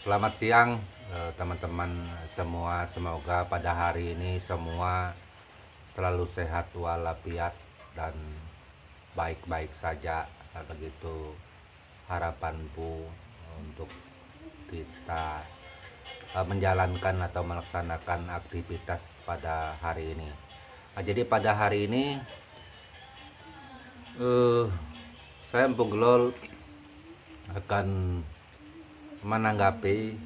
Selamat siang teman-teman semua. Semoga pada hari ini semua selalu sehat walafiat dan baik-baik saja. Begitu harapanku untuk kita menjalankan atau melaksanakan aktivitas pada hari ini. Jadi pada hari ini saya Empu Gelol akan menanggapi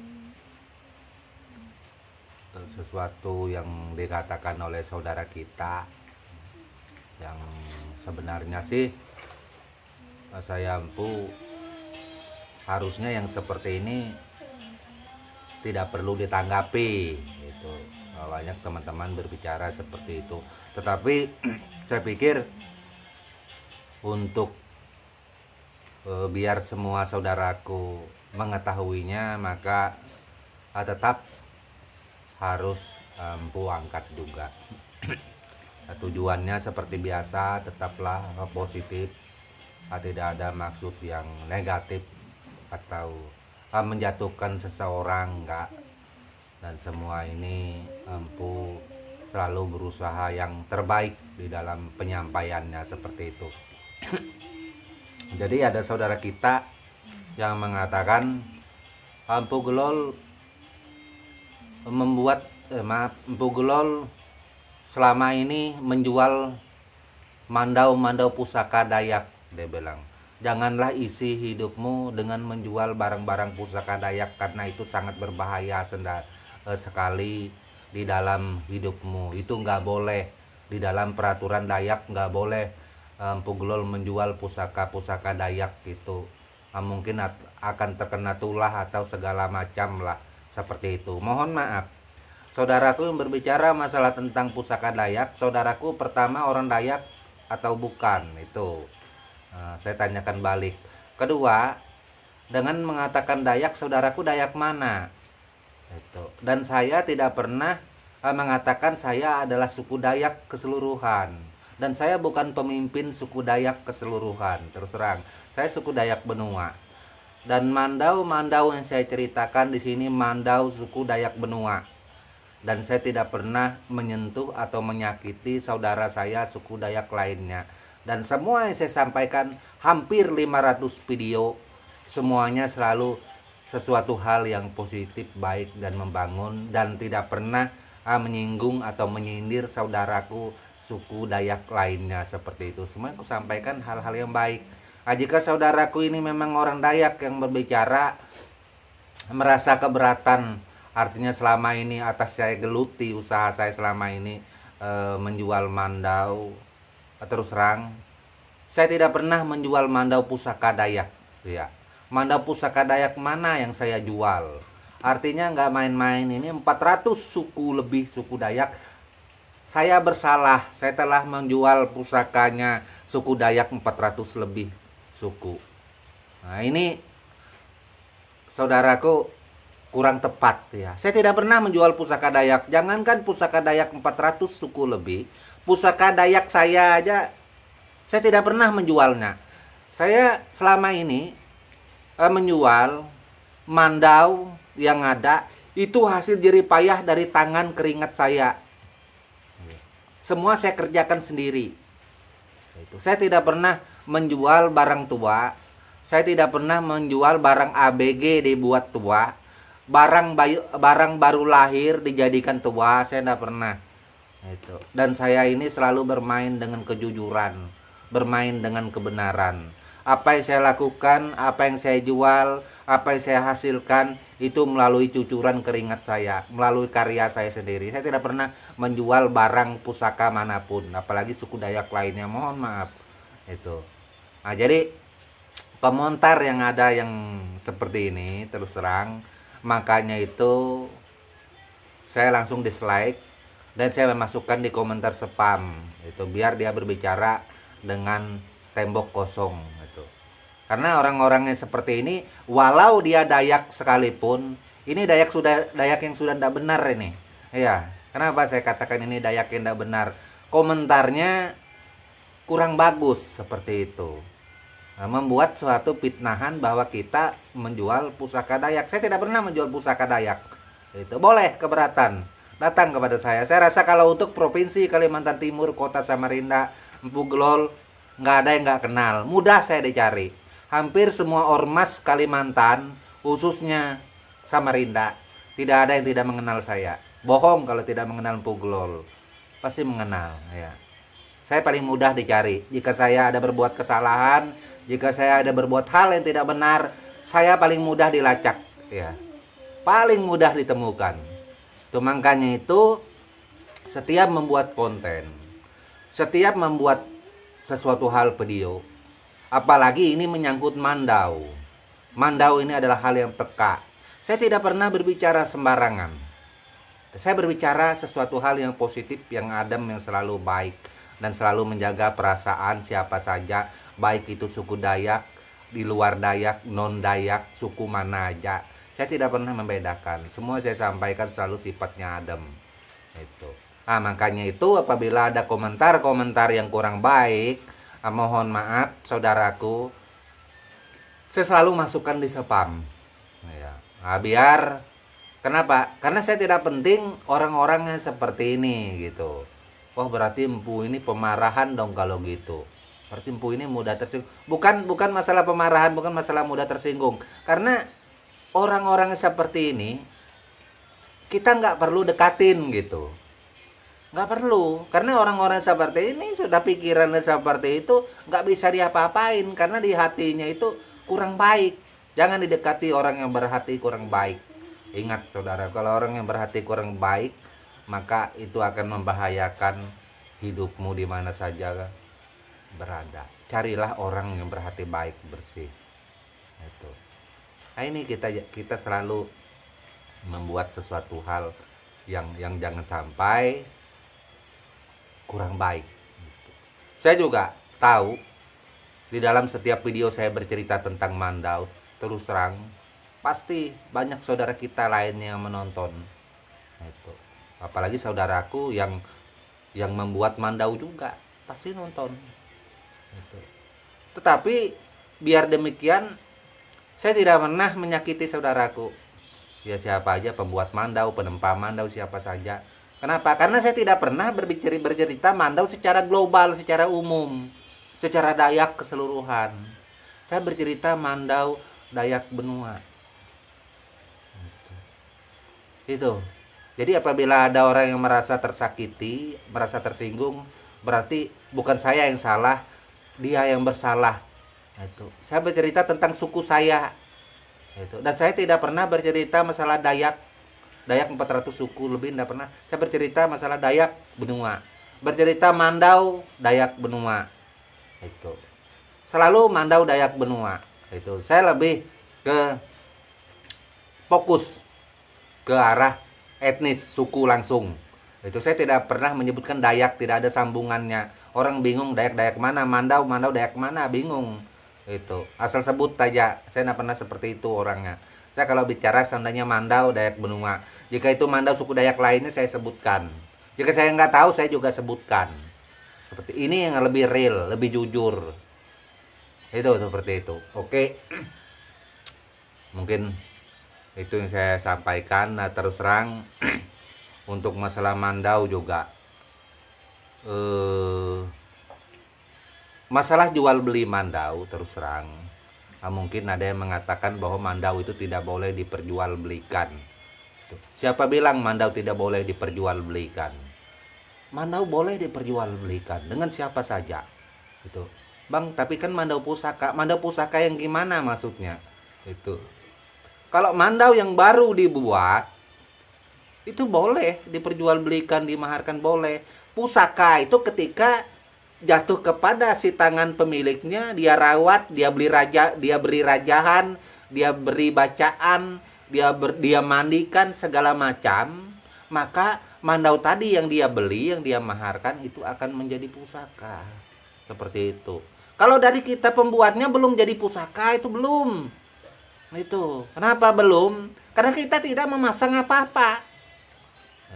sesuatu yang dikatakan oleh saudara kita yang sebenarnya sih saya Empu harusnya yang seperti ini tidak perlu ditanggapi gitu. Banyak teman-teman berbicara seperti itu, tetapi saya pikir untuk biar semua saudaraku mengetahuinya, maka tetap harus Empu angkat juga. Tujuannya seperti biasa, tetaplah positif, tidak ada maksud yang negatif atau menjatuhkan seseorang, enggak. Dan semua ini Empu selalu berusaha yang terbaik di dalam penyampaiannya seperti itu. Jadi ada saudara kita yang mengatakan Empu Gelol Empu Gelol selama ini menjual mandau-mandau pusaka Dayak. Dia bilang, janganlah isi hidupmu dengan menjual barang-barang pusaka Dayak, karena itu sangat berbahaya sekali di dalam hidupmu. Itu nggak boleh, di dalam peraturan Dayak nggak boleh Empu Gelol menjual pusaka-pusaka Dayak itu. Mungkin akan terkena tulah atau segala macam lah seperti itu. Mohon maaf, saudaraku yang berbicara masalah tentang pusaka Dayak, saudaraku pertama orang Dayak atau bukan? Itu saya tanyakan balik. Kedua, dengan mengatakan Dayak, saudaraku Dayak mana? Itu. Dan saya tidak pernah mengatakan saya adalah suku Dayak keseluruhan. Dan saya bukan pemimpin suku Dayak keseluruhan. Terus terang, saya suku Dayak Benua. Dan mandau-mandau yang saya ceritakan di sini mandau suku Dayak Benua. Dan saya tidak pernah menyentuh atau menyakiti saudara saya suku Dayak lainnya. Dan semua yang saya sampaikan, hampir 500 video, semuanya selalu sesuatu hal yang positif, baik dan membangun, dan tidak pernah menyinggung atau menyindir saudaraku suku Dayak lainnya seperti itu. Semua aku sampaikan hal-hal yang baik. Jika saudaraku ini memang orang Dayak yang berbicara merasa keberatan, artinya selama ini atas saya geluti usaha saya selama ini menjual mandau, terus terang saya tidak pernah menjual mandau pusaka Dayak ya. Mandau pusaka Dayak mana yang saya jual? Artinya nggak main-main, ini 400 suku lebih suku Dayak. Saya bersalah, saya telah menjual pusakanya suku Dayak 400 lebih suku. Nah ini saudaraku kurang tepat ya. Saya tidak pernah menjual pusaka Dayak. Jangankan pusaka Dayak 400 suku lebih, pusaka Dayak saya aja saya tidak pernah menjualnya. Saya selama ini menjual mandau yang ada itu hasil jerih payah dari tangan keringat saya. Semua saya kerjakan sendiri. Saya tidak pernah menjual barang tua. Saya tidak pernah menjual barang ABG dibuat tua. Barang baru lahir dijadikan tua, saya tidak pernah. Dan saya ini selalu bermain dengan kejujuran, bermain dengan kebenaran. Apa yang saya lakukan, apa yang saya jual, apa yang saya hasilkan, itu melalui cucuran keringat saya, melalui karya saya sendiri. Saya tidak pernah menjual barang pusaka manapun, apalagi suku Dayak lainnya. Mohon maaf. Itu. Nah, jadi komentar yang ada yang seperti ini, terus terang, makanya itu saya langsung dislike dan saya memasukkan di komentar spam. Itu biar dia berbicara dengan tembok kosong gitu. Karena orang-orang yang seperti ini, walau dia Dayak sekalipun, ini Dayak yang sudah tidak benar ini. Iya, kenapa saya katakan ini Dayak yang tidak benar? Komentarnya kurang bagus seperti itu. membuat suatu fitnahan bahwa kita menjual pusaka Dayak. Saya tidak pernah menjual pusaka Dayak. Itu boleh keberatan, datang kepada saya. Saya rasa kalau untuk provinsi Kalimantan Timur, kota Samarinda, Empu Gelol, nggak ada yang nggak kenal. Mudah saya dicari. Hampir semua ormas Kalimantan, khususnya Samarinda, tidak ada yang tidak mengenal saya. Bohong kalau tidak mengenal Empu Gelol. Pasti mengenal, ya. Saya paling mudah dicari. Jika saya ada berbuat kesalahan, jika saya ada berbuat hal yang tidak benar, saya paling mudah dilacak, ya. Paling mudah ditemukan. Itu makanya itu setiap membuat konten, setiap membuat sesuatu hal video, apalagi ini menyangkut Mandau. Mandau ini adalah hal yang peka. Saya tidak pernah berbicara sembarangan. Saya berbicara sesuatu hal yang positif, yang adem, yang selalu baik, dan selalu menjaga perasaan siapa saja, baik itu suku Dayak, di luar Dayak, non Dayak, suku mana aja. Saya tidak pernah membedakan. Semua saya sampaikan selalu sifatnya adem. Itu. Nah, makanya itu apabila ada komentar-komentar yang kurang baik, mohon maaf saudaraku, saya selalu masukkan di spam. Ya. Nah, biar kenapa? Karena saya tidak penting orang-orang yang seperti ini gitu. Wah, berarti Empu ini pemarahan dong kalau gitu. Berarti Empu ini mudah tersinggung. Bukan masalah pemarahan, bukan masalah mudah tersinggung. Karena orang-orang seperti ini kita nggak perlu dekatin gitu. Nggak perlu. Karena orang-orang seperti ini sudah pikirannya seperti itu, nggak bisa diapa-apain. Karena di hatinya itu kurang baik. Jangan didekati orang yang berhati kurang baik. Ingat saudara, kalau orang yang berhati kurang baik, maka itu akan membahayakan hidupmu di mana saja berada. Carilah orang yang berhati baik, bersih. Itu. Nah, ini kita selalu membuat sesuatu hal yang jangan sampai kurang baik. Saya juga tahu di dalam setiap video saya bercerita tentang Mandau, terus terang pasti banyak saudara kita lainnya yang menonton. Itu. Apalagi saudaraku yang membuat Mandau juga pasti nonton. Itu. Tetapi biar demikian, saya tidak pernah menyakiti saudaraku. Ya siapa aja pembuat Mandau, penempa Mandau, siapa saja. Kenapa? Karena saya tidak pernah bercerita Mandau secara global, secara umum, secara Dayak keseluruhan. Saya bercerita Mandau Dayak benua. Itu. Jadi apabila ada orang yang merasa tersakiti, merasa tersinggung, berarti bukan saya yang salah, dia yang bersalah. Itu. Saya bercerita tentang suku saya. Itu. Dan saya tidak pernah bercerita masalah Dayak. Dayak 400 suku lebih tidak pernah. Saya bercerita masalah Dayak benua. Bercerita Mandau Dayak benua. Itu. Selalu Mandau Dayak benua. Itu. Saya lebih ke fokus ke arah etnis suku langsung. Itu saya tidak pernah menyebutkan Dayak, tidak ada sambungannya. Orang bingung Dayak mana, Mandau Dayak mana, bingung. Itu asal sebut aja. Saya tidak pernah seperti itu orangnya. Saya kalau bicara seandainya Mandau Dayak benua, jika itu Mandau suku Dayak lainnya saya sebutkan. Jika saya nggak tahu saya juga sebutkan. Seperti ini yang lebih real, lebih jujur. Itu seperti itu. Oke. Mungkin itu yang saya sampaikan. Nah, terus terang untuk masalah Mandau juga masalah jual beli Mandau terus terang, mungkin ada yang mengatakan bahwa Mandau itu tidak boleh diperjualbelikan. Siapa bilang Mandau tidak boleh diperjualbelikan? Mandau boleh diperjualbelikan dengan siapa saja. Itu. Bang, tapi kan Mandau pusaka yang gimana maksudnya? Itu. Kalau Mandau yang baru dibuat itu boleh diperjualbelikan, dimaharkan boleh. Pusaka itu ketika jatuh kepada si tangan pemiliknya, dia rawat, dia beri rajahan, dia beri bacaan, dia mandikan segala macam, maka Mandau tadi yang dia beli, yang dia maharkan itu akan menjadi pusaka. Seperti itu. Kalau dari kita pembuatnya belum jadi pusaka, itu belum. Itu. Kenapa belum? Karena kita tidak memasang apa-apa.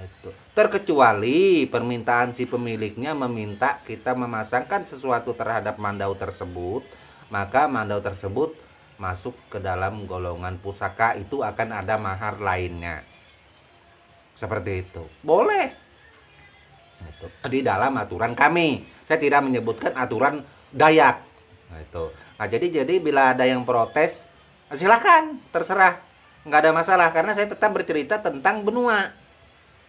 Itu. Terkecuali permintaan si pemiliknya meminta kita memasangkan sesuatu terhadap Mandau tersebut, maka mandau tersebut masuk ke dalam golongan pusaka, itu akan ada mahar lainnya. Seperti itu. Boleh. Itu di dalam aturan kami. Saya tidak menyebutkan aturan Dayak. Itu. Nah, jadi bila ada yang protes, silakan, terserah. Nggak ada masalah karena saya tetap bercerita tentang benua.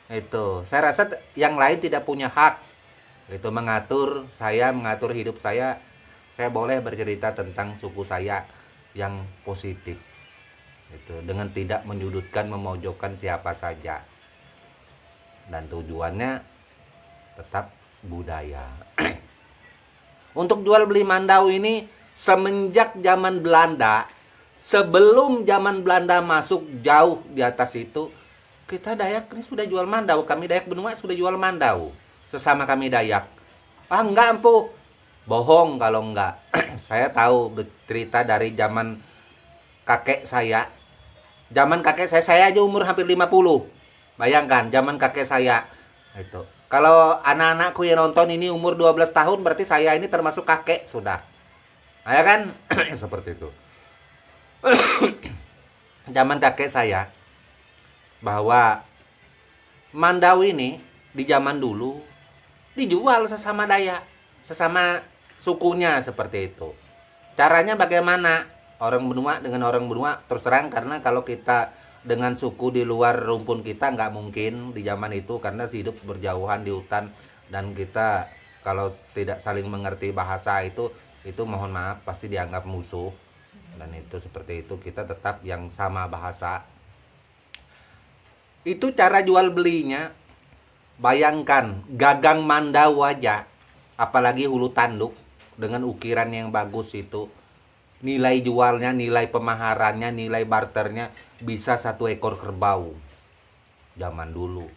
Itu. Saya rasa yang lain tidak punya hak. Itu mengatur hidup saya. Saya boleh bercerita tentang suku saya yang positif. Itu dengan tidak menyudutkan, memojokkan siapa saja. Dan tujuannya tetap budaya. Untuk jual beli mandau ini semenjak zaman Belanda, sebelum zaman Belanda masuk jauh di atas itu, kita Dayak ini sudah jual mandau. Kami Dayak benua sudah jual mandau. Sesama kami Dayak. Ah enggak empu. Bohong kalau enggak. Saya tahu bercerita dari zaman kakek saya. Zaman kakek saya aja umur hampir 50. Bayangkan zaman kakek saya. Itu. Kalau anak-anakku yang nonton ini umur 12 tahun, berarti saya ini termasuk kakek sudah. Nah, ya kan? Seperti itu. Zaman kakek saya, bahwa mandau ini di zaman dulu dijual sesama Dayak, sesama sukunya, seperti itu. Caranya bagaimana? Orang benua dengan orang benua, terus terang, karena kalau kita dengan suku di luar rumpun kita nggak mungkin di zaman itu, karena hidup berjauhan di hutan, dan kita kalau tidak saling mengerti bahasa itu mohon maaf pasti dianggap musuh. Dan itu seperti itu, kita tetap yang sama bahasa. Itu cara jual belinya. Bayangkan gagang mandau aja, apalagi hulu tanduk dengan ukiran yang bagus itu, nilai jualnya, nilai pemaharannya, nilai barternya bisa 1 ekor kerbau. Zaman dulu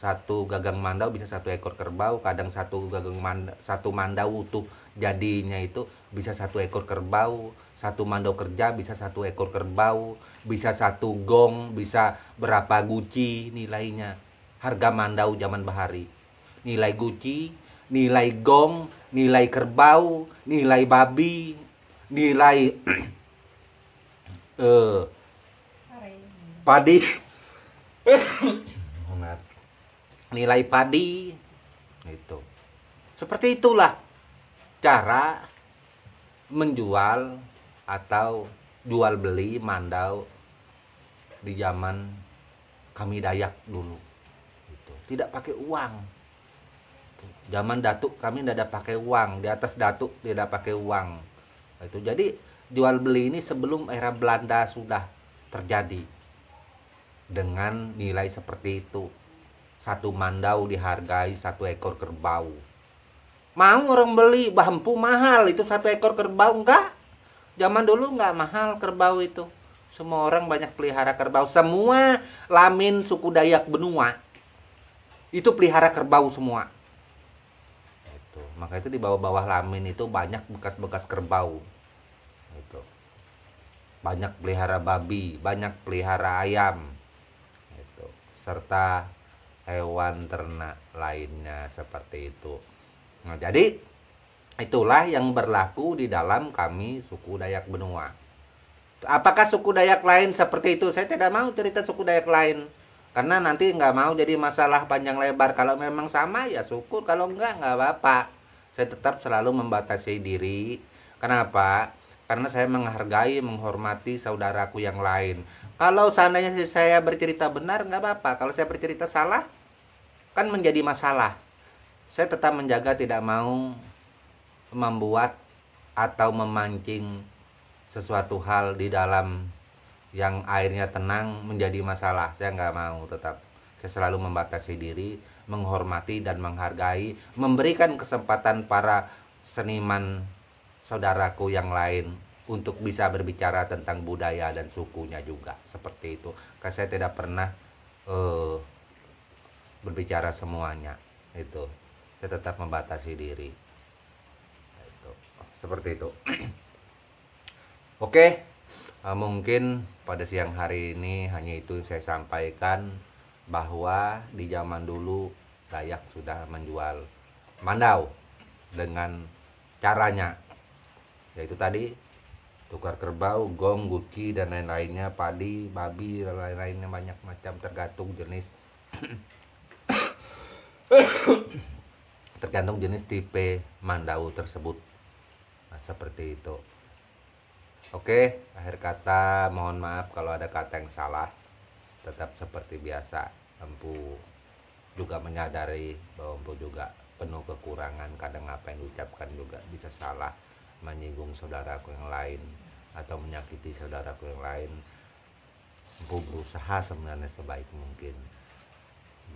satu gagang mandau bisa 1 ekor kerbau. Kadang satu mandau utuh jadinya itu bisa 1 ekor kerbau. Satu mandau kerja bisa 1 ekor kerbau. Bisa 1 gong, bisa berapa guci nilainya. Harga mandau zaman bahari. Nilai guci, nilai gong, nilai kerbau, nilai babi, nilai padi, nilai padi. Itu seperti itulah cara menjual atau jual beli mandau di zaman kami Dayak dulu. Itu tidak pakai uang. Zaman datuk kami tidak ada pakai uang, di atas datuk tidak pakai uang. Itu jadi jual beli ini sebelum era Belanda sudah terjadi dengan nilai seperti itu. 1 mandau dihargai 1 ekor kerbau. Mau orang beli, bampu mahal itu 1 ekor kerbau. Enggak, zaman dulu enggak mahal kerbau itu. Semua orang banyak pelihara kerbau. Semua lamin suku Dayak benua itu pelihara kerbau semua. Maka itu di bawah-bawah lamin itu banyak bekas-bekas kerbau. Itu. Banyak pelihara babi, banyak pelihara ayam. Itu. Serta hewan ternak lainnya seperti itu. Nah, jadi itulah yang berlaku di dalam kami suku Dayak benua. Apakah suku Dayak lain seperti itu? Saya tidak mau cerita suku Dayak lain. Karena nanti nggak mau jadi masalah panjang lebar. Kalau memang sama ya syukur, kalau nggak apa-apa. Saya tetap selalu membatasi diri. Kenapa? Karena saya menghargai, menghormati saudaraku yang lain. Kalau seandainya saya bercerita benar, nggak apa-apa. Kalau saya bercerita salah, kan menjadi masalah. Saya tetap menjaga, tidak mau membuat atau memancing sesuatu hal di dalam yang airnya tenang menjadi masalah. Saya nggak mau, tetap. Saya selalu membatasi diri, menghormati dan menghargai, memberikan kesempatan para seniman saudaraku yang lain untuk bisa berbicara tentang budaya dan sukunya juga, seperti itu. Karena saya tidak pernah berbicara semuanya. Itu saya tetap membatasi diri. Itu seperti itu. Oke, mungkin pada siang hari ini hanya itu saya sampaikan, bahwa di zaman dulu Dayak sudah menjual mandau dengan caranya, yaitu tadi tukar kerbau, gong, guci dan lain-lainnya, padi, babi dan lain-lainnya, banyak macam tergantung jenis tergantung jenis tipe mandau tersebut. Nah, seperti itu. Oke, akhir kata mohon maaf kalau ada kata yang salah. Tetap seperti biasa, Empu juga menyadari bahwa Empu juga penuh kekurangan. Kadang apa yang diucapkan juga bisa salah, menyinggung saudaraku yang lain atau menyakiti saudaraku yang lain. Empu berusaha sebenarnya sebaik mungkin.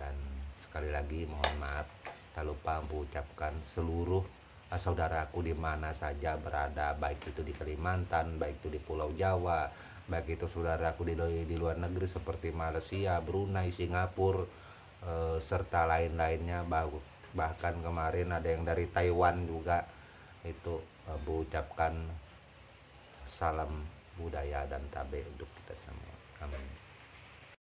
Dan sekali lagi mohon maaf, tak lupa Empu ucapkan seluruh saudaraku di mana saja berada, baik itu di Kalimantan, baik itu di Pulau Jawa, baik itu saudaraku di luar negeri seperti Malaysia, Brunei, Singapura, serta lain-lainnya. Bahkan kemarin ada yang dari Taiwan juga. Itu Empu ucapkan salam budaya dan tabe untuk kita semua. Amin.